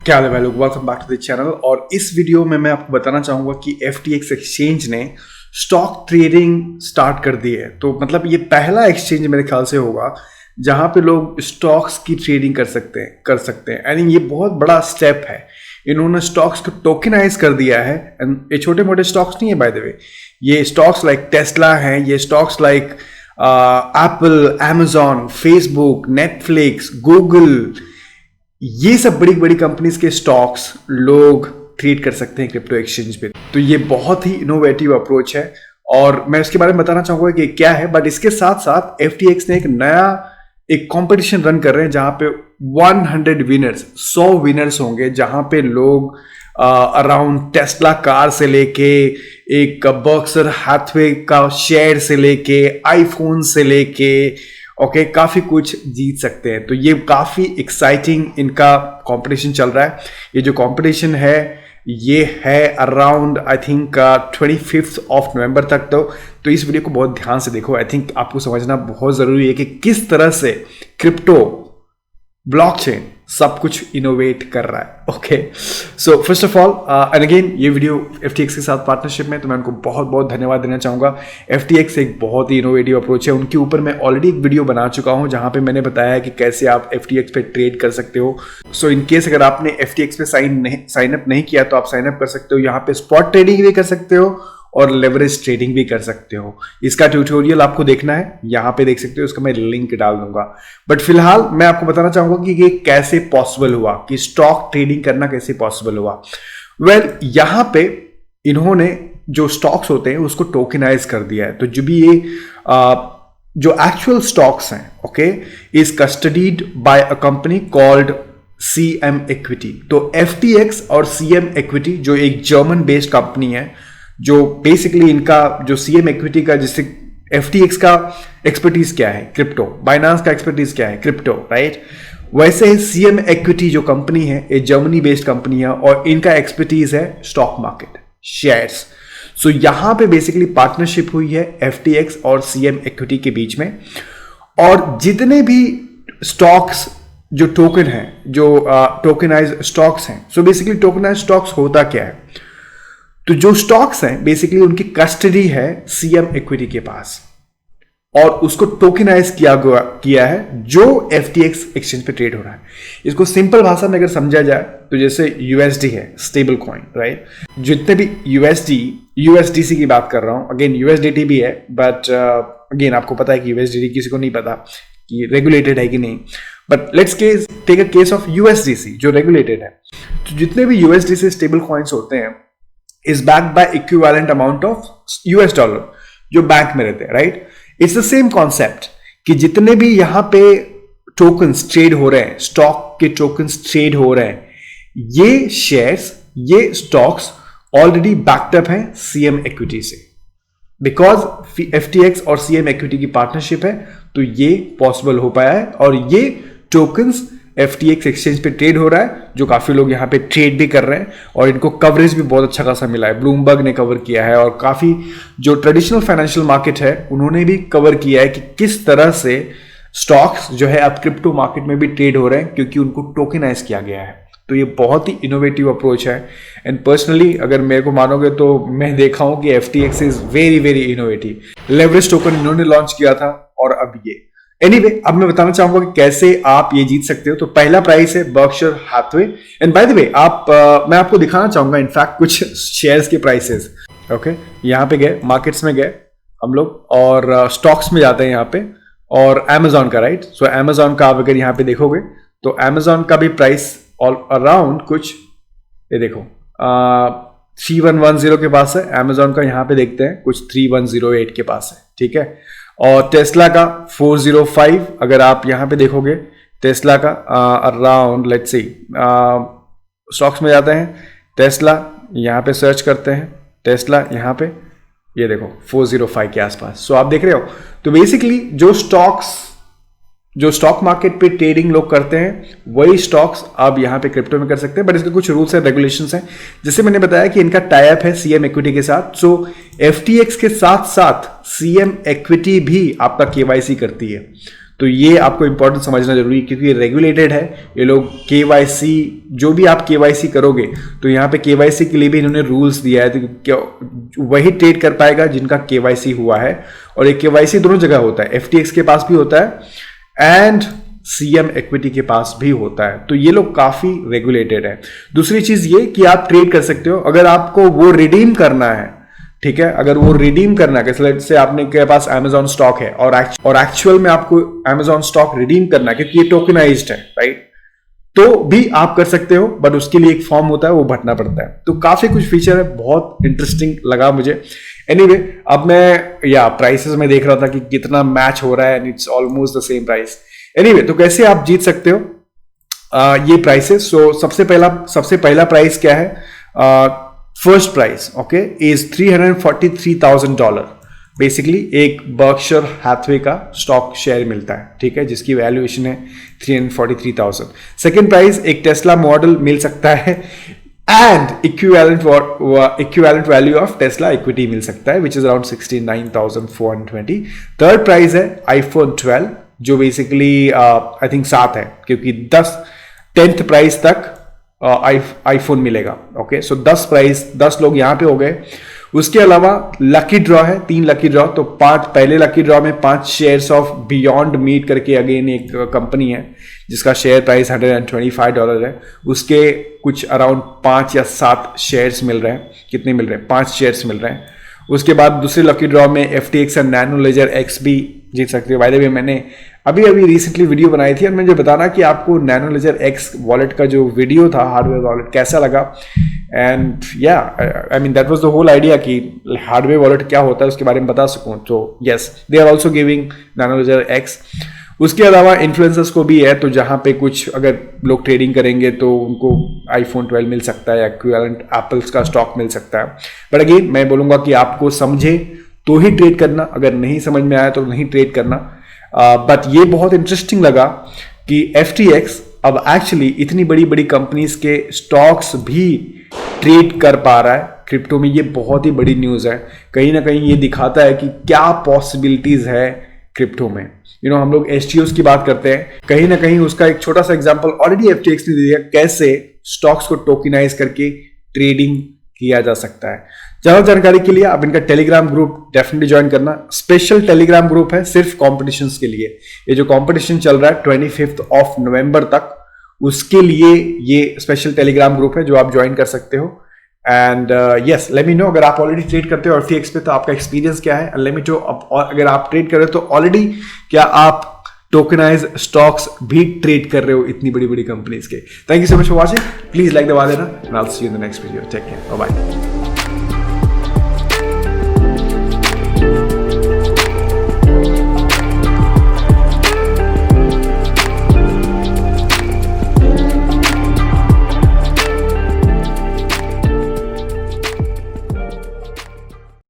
क्या हाल है भाई लोग, welcome back to the channel. और इस वीडियो में मैं आपको बताना चाहूंगा कि FTX एक्सचेंज ने स्टॉक ट्रेडिंग स्टार्ट कर दी है। तो मतलब ये पहला एक्सचेंज मेरे ख्याल से होगा जहां पे लोग स्टॉक्स की ट्रेडिंग कर सकते हैं एंड ये बहुत बड़ा स्टेप है। इन्होंने स्टॉक्स को टोकनाइज कर दिया है एंड ये छोटे मोटे स्टॉक्स नहीं है बाय द वे। ये स्टॉक्स लाइक टेस्ला हैं, ये stocks like Apple, Amazon, Facebook, Netflix, Google, ये सब बड़ी बड़ी कंपनीज के स्टॉक्स लोग ट्रेड कर सकते हैं क्रिप्टो एक्सचेंज पे। तो ये बहुत ही इनोवेटिव अप्रोच है और मैं उसके बारे में बताना चाहूंगा कि क्या है। बट इसके साथ साथ FTX ने एक कंपटीशन रन कर रहे हैं जहां पे 100 विनर्स, 100 विनर्स होंगे, जहां पे लोग अराउंड टेस्ला कार से लेके एक बर्क्सर हैथवे का शेयर से लेके आईफोन से लेके काफी कुछ जीत सकते हैं। तो ये काफी एक्साइटिंग इनका कंपटीशन चल रहा है। ये जो कंपटीशन है ये है अराउंड आई थिंक 25 नवंबर तक। तो इस वीडियो को बहुत ध्यान से देखो। आई थिंक आपको समझना बहुत जरूरी है कि किस तरह से क्रिप्टो, ब्लॉकचेन सब कुछ इनोवेट कर रहा है। Okay, so first of all and again ये वीडियो FTX के साथ पार्टनरशिप में, तो मैं उनको बहुत बहुत धन्यवाद देना चाहूंगा। FTX एक बहुत ही इनोवेटिव अप्रोच है। उनके ऊपर मैं ऑलरेडी एक वीडियो बना चुका हूं जहां पे मैंने बताया है कि कैसे आप FTX पे ट्रेड कर सकते हो। सो इन केस अगर आपने FTX पे साइन अप नहीं किया तो आप साइन अप कर सकते हो। यहाँ पे स्पॉट ट्रेडिंग भी कर सकते हो और लेवरेज ट्रेडिंग भी कर सकते हो। इसका ट्यूटोरियल आपको देखना है, यहां पे देख सकते हो, उसका मैं लिंक डाल दूंगा। बट फिलहाल मैं आपको बताना चाहूंगा कि ये कैसे पॉसिबल हुआ, कि स्टॉक ट्रेडिंग करना कैसे पॉसिबल हुआ। वेल, यहां पे इन्होंने जो स्टॉक्स होते हैं उसको टोकनाइज कर दिया है। तो जो भी ये जो एक्चुअल स्टॉक्स हैं, okay, is custodied by a company called CM Equity। तो FTX और CM Equity जो एक जर्मन बेस्ड कंपनी है, जो बेसिकली इनका जो CM Equity का, जिससे FTX का एक्सपर्टीज क्या है, क्रिप्टो, बाइनांस का एक्सपर्टीज क्या है, क्रिप्टो, राइट। वैसे ही CM Equity जो कंपनी है एक जर्मनी बेस्ड कंपनी है और इनका एक्सपर्टीज है स्टॉक मार्केट, शेयर्स। सो यहां पे बेसिकली पार्टनरशिप हुई है FTX और CM Equity के बीच में। और जितने भी स्टॉक्स जो टोकन है, जो टोकनाइज स्टॉक्स हैं, सो बेसिकली टोकनाइज स्टॉक्स होता क्या है, तो जो स्टॉक्स हैं बेसिकली उनकी कस्टडी है CM Equity के पास और उसको टोकनाइज किया है जो FTX एक्सचेंज पे ट्रेड हो रहा है। इसको सिंपल भाषा में अगर समझा जाए तो जैसे USD है, स्टेबल कॉइन, राइट। जितने भी USDC की बात कर रहा हूं, अगेन USDT भी है, बट अगेन आपको पता है कि USDT किसी को नहीं पता कि रेगुलेटेड है कि नहीं। But let's take a case of USDC जो रेगुलेटेड है। तो जितने भी USDC स्टेबल कॉइन्स होते हैं is backed by equivalent amount of US dollar जो बैंक में रहते हैं, right. It's the same concept कि जितने भी यहां पे टोकन्स ट्रेड हो रहे हैं, स्टॉक के टोकन्स ट्रेड हो रहे हैं, ये शेयर्स, ये स्टॉक्स ऑलरेडी बैक्ड अप हैं CM Equity से। बिकॉज FTX और CM Equity की पार्टनरशिप है तो ये पॉसिबल हो पाया है और ये टोकन्स FTX एक्सचेंज पे ट्रेड हो रहा है, जो काफी लोग यहाँ पे ट्रेड भी कर रहे हैं और इनको कवरेज भी बहुत अच्छा खासा मिला है। ब्लूमबर्ग ने कवर किया है और काफी जो ट्रेडिशनल फाइनेंशियल मार्केट है उन्होंने भी कवर किया है कि किस तरह से स्टॉक्स जो है अब क्रिप्टो मार्केट में भी ट्रेड हो रहे हैं क्योंकि उनको टोकनाइज किया गया है। तो ये बहुत ही इनोवेटिव अप्रोच है एंड पर्सनली अगर मेरे को मानोगे तो मैं देखा हूं कि FTX is very very innovative. Leverage token इन्होंने लॉन्च किया था और अब ये एनीवे अब मैं बताना चाहूंगा कि कैसे आप ये जीत सकते हो। तो पहला प्राइस है Berkshire Hathaway and by the way मैं आपको दिखाना चाहूंगा इनफैक्ट कुछ शेयर्स के प्राइसेस। ओके, यहाँ पे गए, मार्केट्स में गए हम लोग और स्टॉक्स में जाते हैं यहाँ पे, और Amazon का, राइट। सो Amazon का आप अगर यहाँ पे देखोगे तो Amazon का भी प्राइस ऑल अराउंड कुछ ये देखो 3110 के पास है। Amazon का यहाँ पे देखते हैं कुछ 3108 के पास है, ठीक है। और टेस्ला का 405 अगर आप यहाँ पे देखोगे, टेस्ला का अराउंड लेट्स सी, स्टॉक्स में जाते हैं, टेस्ला यहाँ पे सर्च करते हैं, टेस्ला यहाँ पे ये देखो 405 के आसपास। सो आप देख रहे हो। तो बेसिकली जो स्टॉक मार्केट पे ट्रेडिंग लोग करते हैं वही स्टॉक्स आप यहाँ पे क्रिप्टो में कर सकते हैं। बट इसके कुछ रूल्स एंड रेगुलेशंस हैं, जैसे मैंने बताया कि इनका टाई अप है CM Equity के साथ। सो FTX के साथ साथ CM Equity भी आपका KYC करती है। तो ये आपको इंपॉर्टेंट समझना जरूरी है, क्योंकि रेगुलेटेड है ये लोग। केवाईसी जो भी आप केवाईसी करोगे तो यहाँ पे केवाईसी के लिए भी इन्होंने रूल्स दिया है, तो वही ट्रेड कर पाएगा जिनका केवाईसी हुआ है। और ये केवाईसी दोनों जगह होता है, एफटीएक्स के पास भी होता है एंड सीएम इक्विटी के पास भी होता है। तो ये लोग काफी रेगुलेटेड है। दूसरी चीज ये कि आप ट्रेड कर सकते हो अगर आपको वो रिडीम करना है, ठीक है। अगर वो रिडीम करना है, जैसे आपने के पास Amazon स्टॉक है और एक्चुअल में आपको Amazon स्टॉक रिडीम करना है, क्योंकि ये टोकनाइज्ड है, राइट, तो भी आप कर सकते हो, बट उसके लिए एक फॉर्म होता है, वो भरना पड़ता है। तो काफी कुछ फीचर है, बहुत इंटरेस्टिंग लगा मुझे। एनीवे, अब मैं प्राइसेस में देख रहा था कि कितना मैच हो रहा है, and it's almost the same price. Anyway, तो कैसे आप जीत सकते हो ये प्राइसेस? सो सबसे पहला प्राइस क्या है? First price, okay, is $343,000। Basically एक बर्कशायर हैथवे का स्टॉक शेयर मिलता है, ठीक है, जिसकी वैल्यूएशन है 343,000। सेकेंड प्राइस एक टेस्ला मॉडल मिल सकता है and equivalent value of Tesla equity मिल सकता है, which is around 69,420। Third price है iPhone 12, जो बेसिकली आई थिंक 7 है, क्योंकि 10th प्राइस तक आईफोन मिलेगा। ओके, सो 10 लोग यहां पे हो गए। उसके अलावा लकी ड्रॉ है, 3 लकी ड्रॉ। तो पहले लकी ड्रॉ में 5 शेयर्स ऑफ बियॉन्ड मीट करके अगेन एक कंपनी है जिसका शेयर प्राइस $125 है। उसके कुछ अराउंड 5 या 7 शेयर्स मिल रहे हैं। कितने मिल रहे हैं? 5 शेयर्स मिल रहे हैं। उसके बाद दूसरे लकी ड्रॉ में FTX and nano ledger X भी जीत सकते हो। बाय द वे, मैंने अभी रिसेंटली वीडियो बनाई थी और मुझे बताना कि आपको नैनो लेजर X वॉलेट का जो वीडियो था, हार्डवेयर वॉलेट, कैसा लगा। And I mean that was the whole idea कि हार्डवेयर वॉलेट क्या होता है उसके बारे में बता सकूं। तो yes, they are also giving nano ledger X। उसके अलावा इन्फ्लुएंसर्स को भी है, तो जहां पे कुछ अगर लोग ट्रेडिंग करेंगे तो उनको iPhone 12 मिल सकता है, इक्विवेलेंट एप्पल्स का स्टॉक मिल सकता है। बट अगेन मैं बोलूंगा कि आपको समझे तो ही ट्रेड करना, अगर नहीं समझ में आया तो नहीं ट्रेड करना। बट ये बहुत इंटरेस्टिंग लगा कि FTX अब एक्चुअली इतनी बड़ी बड़ी कंपनीज के स्टॉक्स भी ट्रेड कर पा रहा है क्रिप्टो में। ये बहुत ही बड़ी न्यूज़ है। कहीं ना कहीं ये दिखाता है कि क्या पॉसिबिलिटीज है क्रिप्टो में। हम लोग STOs की बात करते हैं, कहीं ना कहीं उसका एक छोटा सा एग्जांपल ऑलरेडी FTX ने दिया, कैसे स्टॉक्स को टोकनाइज करके ट्रेडिंग किया जा सकता है। ज्यादा जानकारी के लिए आप इनका टेलीग्राम ग्रुप डेफिनेटली ज्वाइन करना। स्पेशल टेलीग्राम ग्रुप है सिर्फ कॉम्पिटिशन्स के लिए। ये जो कॉम्पिटिशन चल रहा है 25 नवंबर तक, उसके लिए ये स्पेशल टेलीग्राम ग्रुप है जो आप ज्वाइन कर सकते हो। And yes, let me know अगर आप ऑलरेडी ट्रेड करते हो FTX पे तो आपका एक्सपीरियंस क्या है। लेट मी नो अगर आप ट्रेड कर रहे हो तो ऑलरेडी क्या आप टोकनाइज स्टॉक्स भी ट्रेड कर रहे हो इतनी बड़ी बड़ी कंपनीज के। Thank you so much for watching. Please like दबा देना। I will see you in the next video. Take care, bye bye.